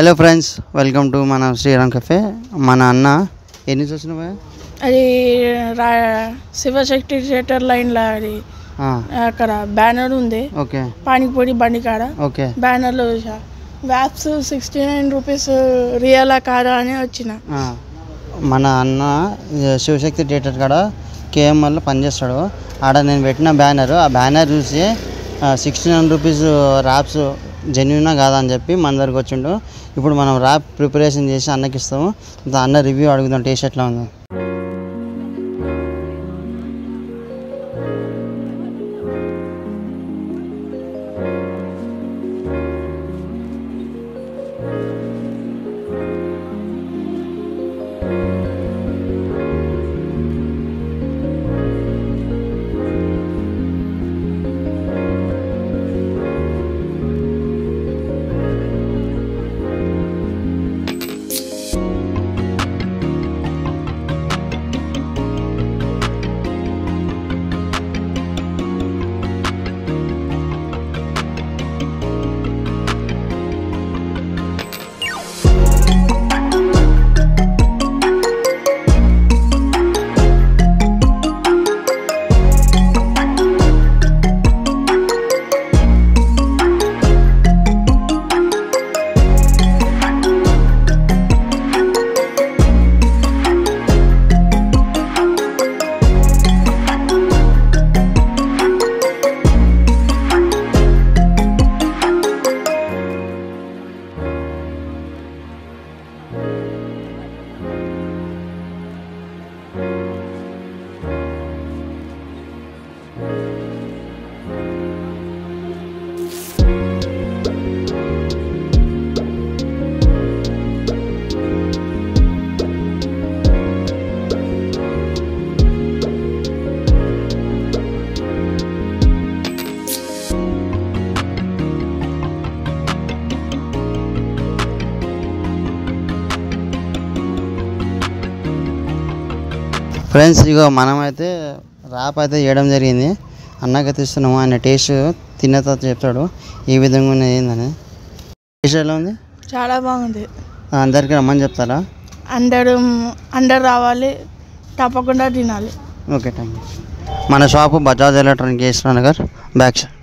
Hello friends, welcome to మన Sriram cafe. మన అన్న ఎన్ని చూసినావా? అది శివశక్తి థియేటర్ లైన్లో అది అక్కడ బ్యానర్ ఉంది. ఓకే. పానీపూరి బండి కాడ. ఓకే. బ్యానర్లో చూసా వ్యాప్స్ 69 రూపీస్ రియలా కాదా అని వచ్చిన. మన అన్న శివశక్తి థియేటర్ కాడ కేఎంఎల్లో పనిచేస్తాడు. ఆడ నేను పెట్టిన బ్యానర్, ఆ బ్యానర్ చూసి 69 రూపీస్ ర్యాప్స్ జెన్యునా కాదా అని చెప్పి మన దగ్గరకు వచ్చిండు. ఇప్పుడు మనం ర్యాప్ ప్రిపరేషన్ చేసి అన్నకి ఇస్తాము. అన్న రివ్యూ అడుగుదాం, టేస్ట్ ఎట్లా ఉంది. ఫ్రెండ్స్, ఇగో మనమైతే ర్యాప్ అయితే చేయడం జరిగింది. అన్నకైతే ఇస్తున్నాము. ఆయన టేస్ట్ తిన్న తర్వాత చెప్తాడు ఏ విధంగా ఉన్నది ఏందని. టేస్ట్ ఎలా ఉంది? చాలా బాగుంది. అందరికీ రమ్మని చెప్తారా? అందరు రావాలి, తప్పకుండా తినాలి. Okay, thank you. మన shop Bajaj electronic Nagar back side.